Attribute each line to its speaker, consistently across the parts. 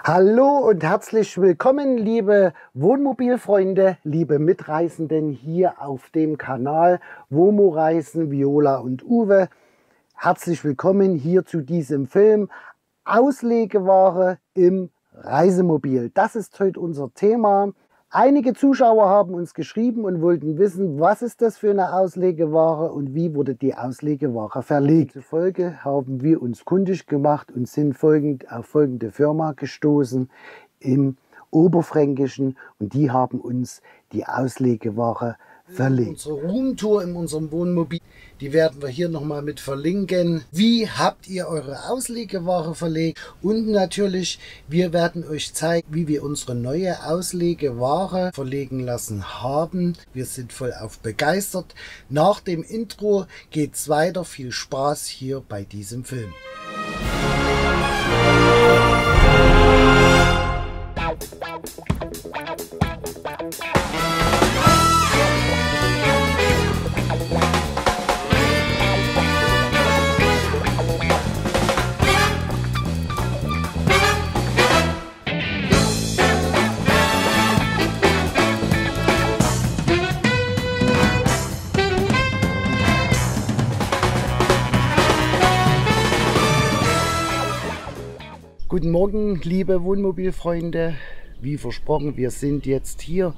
Speaker 1: Hallo und herzlich willkommen, liebe Wohnmobilfreunde, liebe Mitreisenden hier auf dem Kanal WOMO Reisen, Viola und Uwe. Herzlich willkommen hier zu diesem Film Auslegeware im Reisemobil. Das ist heute unser Thema. Einige Zuschauer haben uns geschrieben und wollten wissen, was ist das für eine Auslegeware und wie wurde die Auslegeware verlegt. Zufolge haben wir uns kundig gemacht und sind auf folgende Firma gestoßen im Oberfränkischen und die haben uns die Auslegeware verlegt. Unsere Roomtour in unserem Wohnmobil, die werden wir hier nochmal mit verlinken. Wie habt ihr eure Auslegeware verlegt? Und natürlich, wir werden euch zeigen, wie wir unsere neue Auslegeware verlegen lassen haben. Wir sind voll auf begeistert. Nach dem Intro geht's weiter. Viel Spaß hier bei diesem Film. Guten Morgen, liebe Wohnmobilfreunde. Wie versprochen, wir sind jetzt hier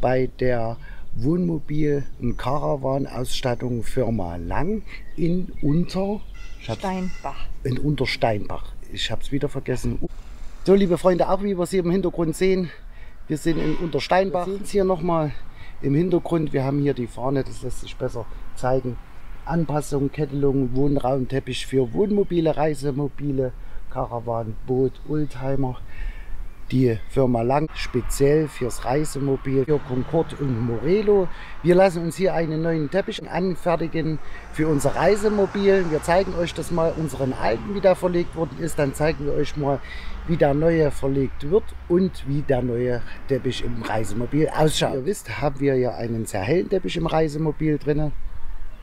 Speaker 1: bei der Wohnmobil- und Caravan-Ausstattung Firma Lang in Untersteinbach. Ich habe es wieder vergessen. So, liebe Freunde, auch wie wir sie im Hintergrund sehen, wir sind in Untersteinbach. Wir sehen es hier nochmal im Hintergrund. Wir haben hier die Fahne, das lässt sich besser zeigen. Anpassung, Kettelung, Wohnraumteppich für Wohnmobile, Reisemobile, Caravan, Boot, Oldtimer. Die Firma Lang speziell fürs Reisemobil, für Concorde und Morelo. Wir lassen uns hier einen neuen Teppich anfertigen für unser Reisemobil. Wir zeigen euch das mal, unseren alten, wie der verlegt worden ist. Dann zeigen wir euch mal, wie der neue verlegt wird und wie der neue Teppich im Reisemobil ausschaut. Wie ihr wisst, haben wir ja einen sehr hellen Teppich im Reisemobil drin.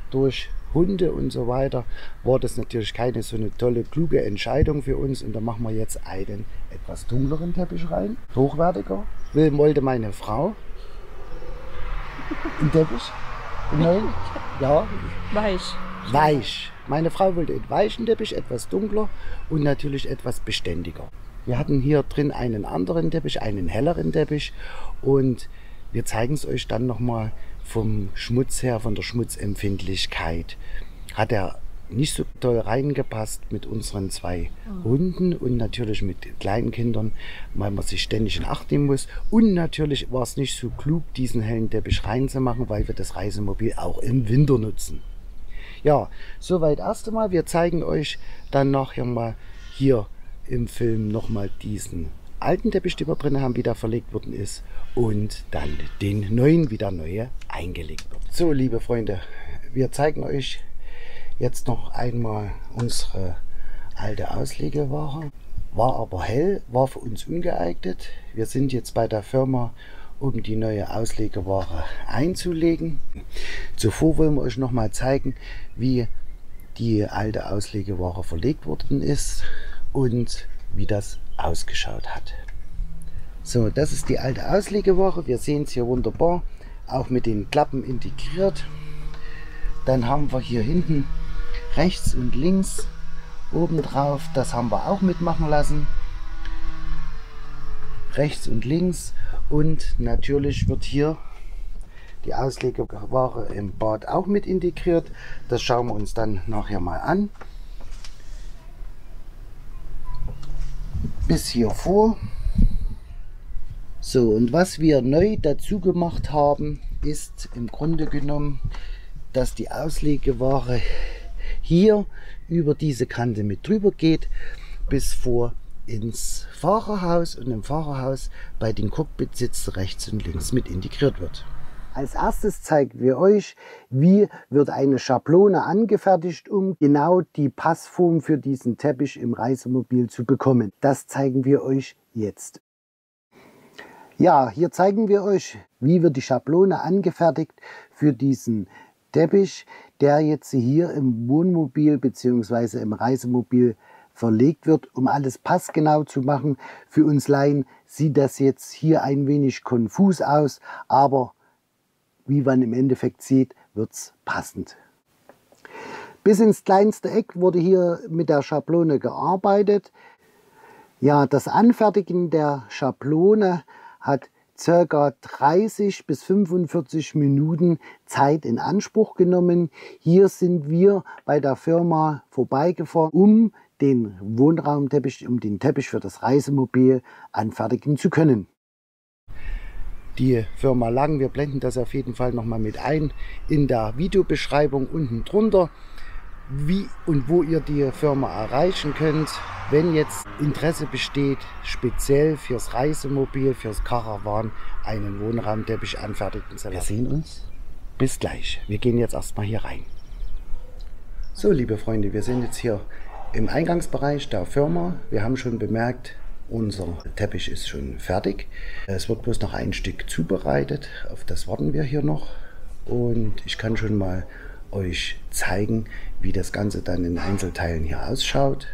Speaker 1: Durch Hunde und so weiter war das natürlich keine so eine tolle, kluge Entscheidung für uns. Und da machen wir jetzt einen etwas dunkleren Teppich rein, hochwertiger. Wollte meine Frau einen Teppich? Nein? Ja. Weich. Meine Frau wollte einen weichen Teppich, etwas dunkler und natürlich etwas beständiger. Wir hatten hier drin einen anderen Teppich, einen helleren Teppich und wir zeigen es euch dann nochmal vom Schmutz her, von der Schmutzempfindlichkeit. Hat er nicht so toll reingepasst mit unseren zwei Hunden und natürlich mit kleinen Kindern, weil man sich ständig in Acht nehmen muss. Und natürlich war es nicht so klug, diesen hellen Teppich reinzumachen, weil wir das Reisemobil auch im Winter nutzen. Ja, soweit erst einmal. Wir zeigen euch dann nachher mal hier im Film nochmal diesen alten Teppich, den wir drin haben, wie der verlegt worden ist, und dann den neuen, wie der neue eingelegt wird. So, liebe Freunde, wir zeigen euch jetzt noch einmal unsere alte Auslegeware. War aber hell, war für uns ungeeignet. Wir sind jetzt bei der Firma, um die neue Auslegeware einzulegen. Zuvor wollen wir euch noch mal zeigen, wie die alte Auslegeware verlegt worden ist und wie das ausgeschaut hat. So, das ist die alte Auslegeware. Wir sehen es hier wunderbar, auch mit den Klappen integriert. Dann haben wir hier hinten rechts und links obendrauf, das haben wir auch mitmachen lassen. Rechts und links, und natürlich wird hier die Auslegeware im Bad auch mit integriert. Das schauen wir uns dann nachher mal an. Bis hier vor. So, und was wir neu dazu gemacht haben, ist im Grunde genommen, dass die Auslegeware hier über diese Kante mit drüber geht, bis vor ins Fahrerhaus, und im Fahrerhaus bei den Cockpitsitze rechts und links mit integriert wird. Als erstes zeigen wir euch, wie wird eine Schablone angefertigt, um genau die Passform für diesen Teppich im Reisemobil zu bekommen. Das zeigen wir euch jetzt. Ja, hier zeigen wir euch, wie wird die Schablone angefertigt für diesen Teppich, der jetzt hier im Wohnmobil bzw. im Reisemobil verlegt wird, um alles passgenau zu machen. Für uns Laien sieht das jetzt hier ein wenig konfus aus, aber wie man im Endeffekt sieht, wird es passend. Bis ins kleinste Eck wurde hier mit der Schablone gearbeitet. Ja, das Anfertigen der Schablone hat ca. 30 bis 45 Minuten Zeit in Anspruch genommen. Hier sind wir bei der Firma vorbeigefahren, um den Wohnraumteppich, um den Teppich für das Reisemobil anfertigen zu können. Die Firma Lang, wir blenden das auf jeden Fall nochmal mit ein in der Videobeschreibung unten drunter, wie und wo ihr die Firma erreichen könnt, wenn jetzt Interesse besteht, speziell fürs Reisemobil, fürs Caravan einen Wohnraumteppich anfertigen zu lassen. Wir sehen uns. Bis gleich. Wir gehen jetzt erstmal hier rein. So, liebe Freunde, wir sind jetzt hier im Eingangsbereich der Firma. Wir haben schon bemerkt, unser Teppich ist schon fertig. Es wird bloß noch ein Stück zubereitet. Auf das warten wir hier noch. Und ich kann schon mal euch zeigen, wie das Ganze dann in Einzelteilen hier ausschaut.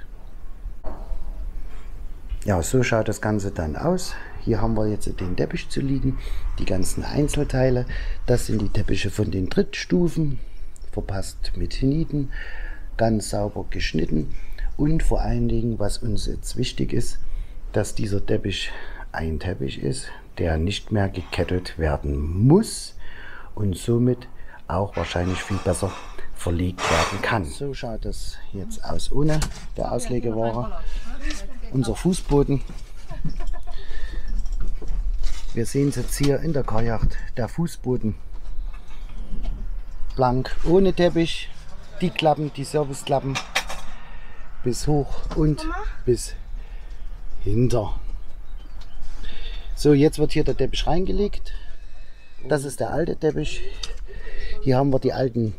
Speaker 1: Ja, so schaut das Ganze dann aus. Hier haben wir jetzt den Teppich zu liegen, die ganzen Einzelteile. Das sind die Teppiche von den Trittstufen, verpasst mit Nieten, ganz sauber geschnitten. Und vor allen Dingen, was uns jetzt wichtig ist, dass dieser Teppich ein Teppich ist, der nicht mehr gekettelt werden muss und somit auch wahrscheinlich viel besser verlegt werden kann. So schaut es jetzt aus ohne der Auslegeware. Unser Fußboden. Wir sehen es jetzt hier in der Karjacht, der Fußboden blank, ohne Teppich, die Klappen, die Serviceklappen bis hoch und bis hinter. So, jetzt wird hier der Teppich reingelegt. Das ist der alte Teppich. Hier haben wir die alten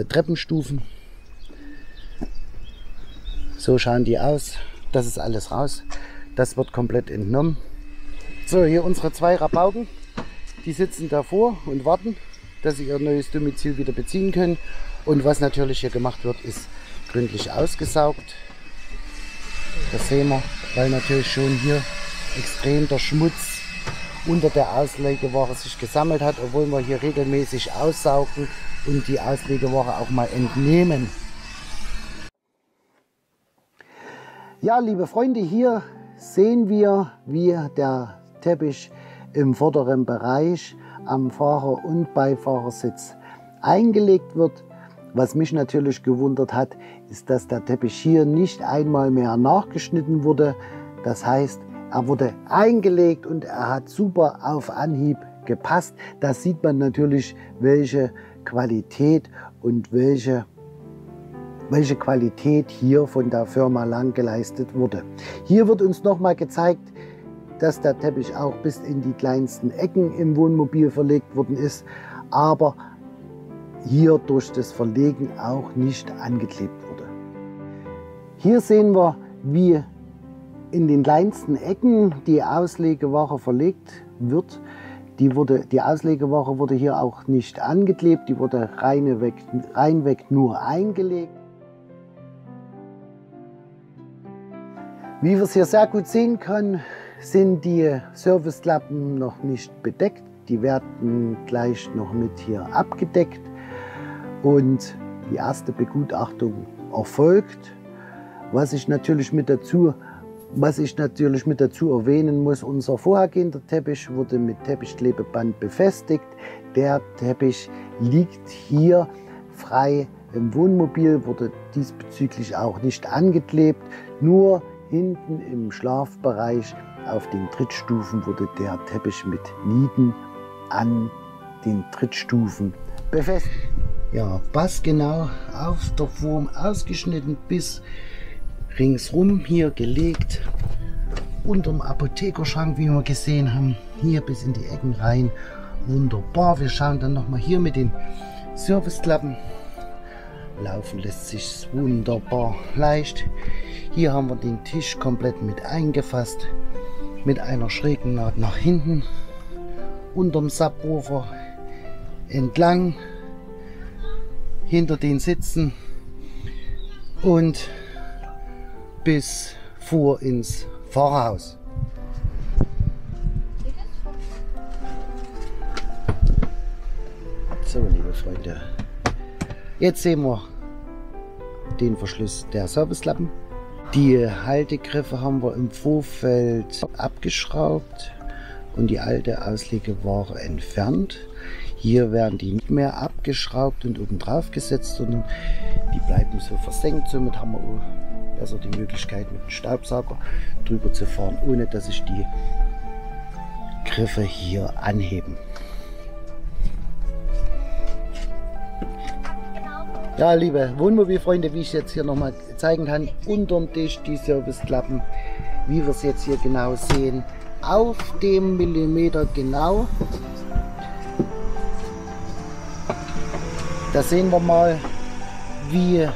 Speaker 1: Treppenstufen. So schauen die aus. Das ist alles raus. Das wird komplett entnommen. So, hier unsere zwei Rabauken. Die sitzen davor und warten, dass sie ihr neues Domizil wieder beziehen können. Und was natürlich hier gemacht wird, ist gründlich ausgesaugt. Das sehen wir, weil natürlich schon hier extrem der Schmutz unter der Auslegeware sich gesammelt hat, obwohl wir hier regelmäßig aussaugen und die Auslegeware auch mal entnehmen. Ja, liebe Freunde, hier sehen wir, wie der Teppich im vorderen Bereich am Fahrer- und Beifahrersitz eingelegt wird. Was mich natürlich gewundert hat, ist, dass der Teppich hier nicht einmal mehr nachgeschnitten wurde. Das heißt, er wurde eingelegt und er hat super auf Anhieb gepasst. Da sieht man natürlich, welche Qualität und welche Qualität hier von der Firma Lang geleistet wurde. Hier wird uns nochmal gezeigt, dass der Teppich auch bis in die kleinsten Ecken im Wohnmobil verlegt worden ist, aber hier durch das Verlegen auch nicht angeklebt wurde. Hier sehen wir, wie in den kleinsten Ecken die Auslegeware verlegt wird. Die Auslegeware wurde hier auch nicht angeklebt, die wurde reinweg nur eingelegt. Wie wir es hier sehr gut sehen können, sind die Serviceklappen noch nicht bedeckt. Die werden gleich noch mit hier abgedeckt und die erste Begutachtung erfolgt. Was ich natürlich mit dazu erwähnen muss, unser vorhergehender Teppich wurde mit Teppichklebeband befestigt. Der Teppich liegt hier frei im Wohnmobil, wurde diesbezüglich auch nicht angeklebt. Nur hinten im Schlafbereich auf den Trittstufen wurde der Teppich mit Nieten an den Trittstufen befestigt. Ja, passgenau auf der Form ausgeschnitten bis ringsrum hier gelegt, unterm Apothekerschrank, wie wir gesehen haben, hier bis in die Ecken rein. Wunderbar. Wir schauen dann nochmal hier mit den Serviceklappen. Laufen lässt sich wunderbar leicht. Hier haben wir den Tisch komplett mit eingefasst, mit einer schrägen Naht nach hinten, unterm Subwoofer entlang, hinter den Sitzen und bis vor ins Fahrerhaus. So, liebe Freunde, jetzt sehen wir den Verschluss der Servicelappen. Die Haltegriffe haben wir im Vorfeld abgeschraubt und die alte Auslegeware entfernt. Hier werden die nicht mehr abgeschraubt und oben drauf gesetzt, sondern die bleiben so versenkt. Somit haben wir auch besser die Möglichkeit, mit dem Staubsauger drüber zu fahren, ohne dass sich die Griffe hier anheben. Ja, liebe Wohnmobilfreunde, wie ich jetzt hier nochmal zeigen kann, unterm Tisch die Serviceklappen, wie wir es jetzt hier genau sehen, auf dem Millimeter genau. Da sehen wir mal, wie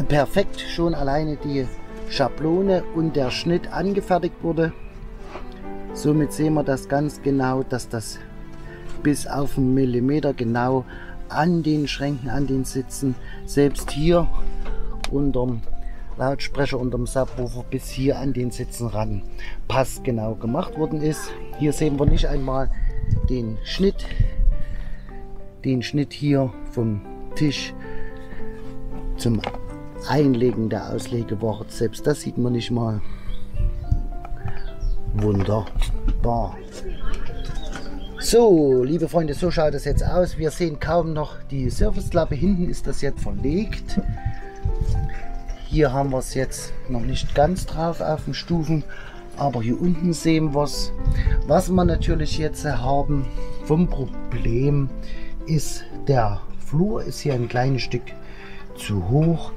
Speaker 1: perfekt schon alleine die Schablone und der Schnitt angefertigt wurde. Somit sehen wir das ganz genau, dass das bis auf einen Millimeter genau an den Schränken, an den Sitzen, selbst hier unterm Lautsprecher, unterm Subwoofer bis hier an den Sitzen ran passgenau gemacht worden ist. Hier sehen wir nicht einmal den Schnitt hier vom Tisch zum Einlegen der Auslegeware. Selbst das sieht man nicht mal. Wunderbar. So, liebe Freunde, so schaut es jetzt aus. Wir sehen kaum noch die Serviceklappe. Hinten ist das jetzt verlegt. Hier haben wir es jetzt noch nicht ganz drauf auf den Stufen, aber hier unten sehen wir es. Was wir natürlich jetzt haben vom Problem ist, der Flur ist hier ein kleines Stück zu hoch.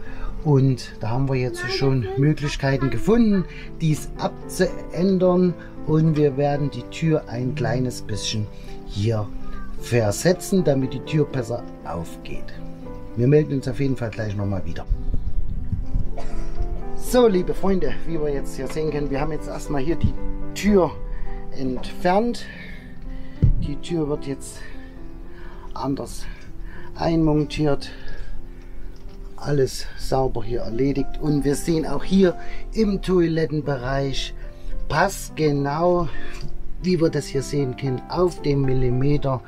Speaker 1: Und da haben wir jetzt schon Möglichkeiten gefunden, dies abzuändern. Und wir werden die Tür ein kleines bisschen hier versetzen, damit die Tür besser aufgeht. Wir melden uns auf jeden Fall gleich nochmal wieder. So, liebe Freunde, wie wir jetzt hier sehen können, wir haben jetzt erstmal hier die Tür entfernt. Die Tür wird jetzt anders einmontiert. Alles sauber hier erledigt und wir sehen auch hier im Toilettenbereich passgenau, wie wir das hier sehen können, auf dem Millimeter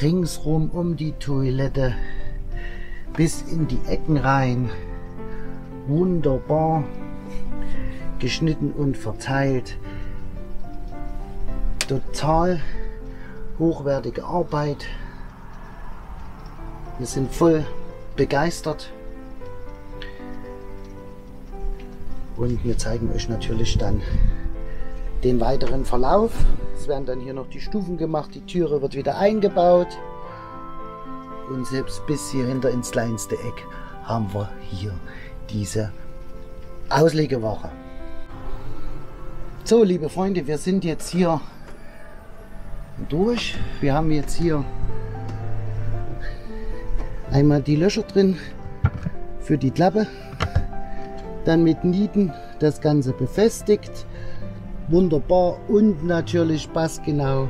Speaker 1: ringsrum um die Toilette bis in die Ecken rein. Wunderbar geschnitten und verteilt. Total hochwertige Arbeit. Wir sind voll begeistert. Und wir zeigen euch natürlich dann den weiteren Verlauf. Es werden dann hier noch die Stufen gemacht, die Türe wird wieder eingebaut. Und selbst bis hier hinter ins kleinste Eck haben wir hier diese Auslegeware. So, liebe Freunde, wir sind jetzt hier durch. Wir haben jetzt hier einmal die Löcher drin für die Klappe. Dann mit Nieten das Ganze befestigt. Wunderbar und natürlich passgenau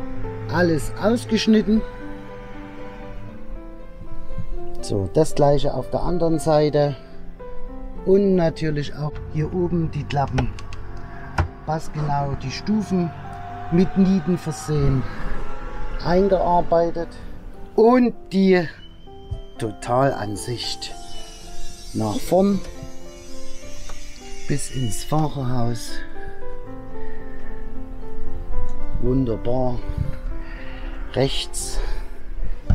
Speaker 1: alles ausgeschnitten. So, das gleiche auf der anderen Seite. Und natürlich auch hier oben die Klappen. Passgenau die Stufen mit Nieten versehen. Eingearbeitet. Und die Totalansicht nach vorn bis ins Fahrerhaus. Wunderbar. Rechts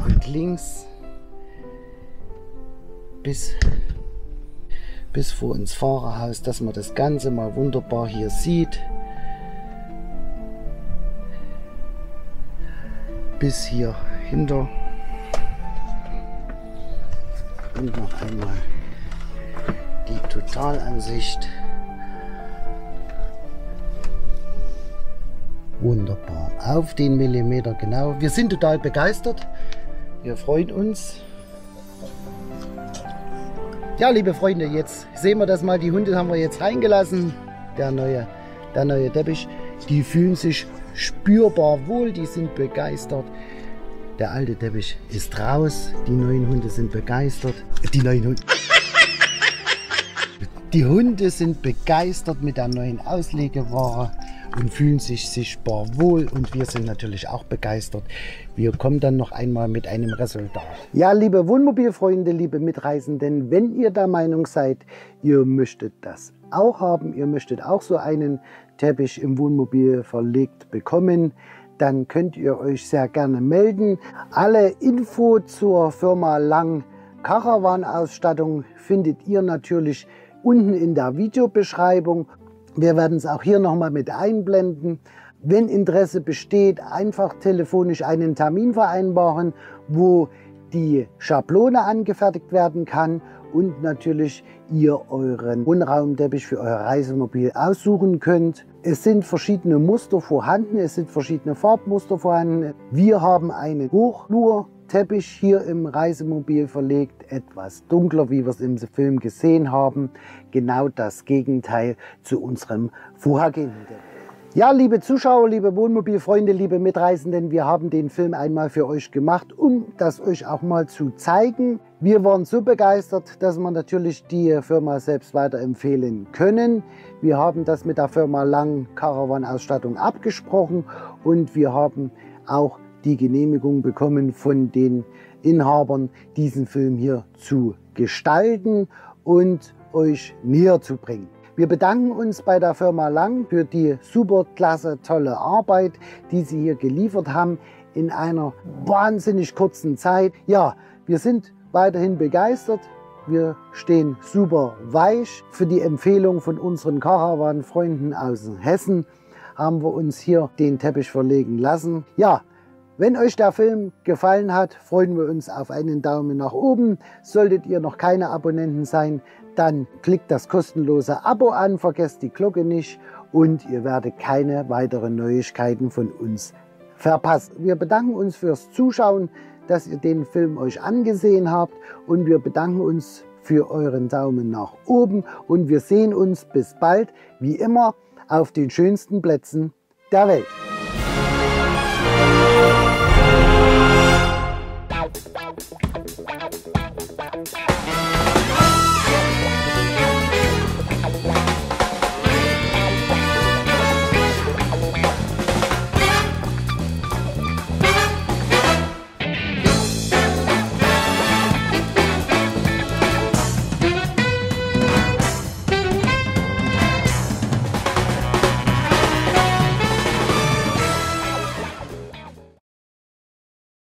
Speaker 1: und links bis vor ins Fahrerhaus, dass man das Ganze mal wunderbar hier sieht. Bis hier hinter. Und noch einmal die Totalansicht. Wunderbar. Auf den Millimeter genau. Wir sind total begeistert. Wir freuen uns. Ja, liebe Freunde, jetzt sehen wir das mal. Die Hunde haben wir jetzt reingelassen. Der neue Teppich. Die fühlen sich spürbar wohl. Die sind begeistert. Der alte Teppich ist raus. Die neuen Hunde sind begeistert. Die neuen Hunde. Die Hunde sind begeistert mit der neuen Auslegeware und fühlen sich sichtbar wohl, und wir sind natürlich auch begeistert. Wir kommen dann noch einmal mit einem Resultat. Ja, liebe Wohnmobilfreunde, liebe Mitreisenden, wenn ihr der Meinung seid, ihr möchtet das auch haben, ihr möchtet auch so einen Teppich im Wohnmobil verlegt bekommen, dann könnt ihr euch sehr gerne melden. Alle Info zur Firma Lang Caravan-Ausstattung findet ihr natürlich unten in der Videobeschreibung. Wir werden es auch hier nochmal mit einblenden. Wenn Interesse besteht, einfach telefonisch einen Termin vereinbaren, wo die Schablone angefertigt werden kann und natürlich ihr euren Wohnraumteppich für euer Reisemobil aussuchen könnt. Es sind verschiedene Muster vorhanden, es sind verschiedene Farbmuster vorhanden. Wir haben einen Hochflurteppich hier im Reisemobil verlegt, etwas dunkler, wie wir es im Film gesehen haben. Genau das Gegenteil zu unserem vorhergehenden Teppich. Ja, liebe Zuschauer, liebe Wohnmobilfreunde, liebe Mitreisenden, wir haben den Film einmal für euch gemacht, um das euch auch mal zu zeigen. Wir waren so begeistert, dass wir natürlich die Firma selbst weiterempfehlen können. Wir haben das mit der Firma Lang Caravan-Ausstattung abgesprochen und wir haben auch die Genehmigung bekommen von den Inhabern, diesen Film hier zu gestalten und euch näher zu bringen. Wir bedanken uns bei der Firma Lang für die super klasse, tolle Arbeit, die sie hier geliefert haben in einer wahnsinnig kurzen Zeit. Ja, wir sind weiterhin begeistert. Wir stehen super weich. Für die Empfehlung von unseren Caravan-Freunden aus Hessen haben wir uns hier den Teppich verlegen lassen. Ja, wenn euch der Film gefallen hat, freuen wir uns auf einen Daumen nach oben. Solltet ihr noch keine Abonnenten sein, dann klickt das kostenlose Abo an, vergesst die Glocke nicht und ihr werdet keine weiteren Neuigkeiten von uns verpassen. Wir bedanken uns fürs Zuschauen, dass ihr den Film euch angesehen habt, und wir bedanken uns für euren Daumen nach oben und wir sehen uns bis bald, wie immer, auf den schönsten Plätzen der Welt.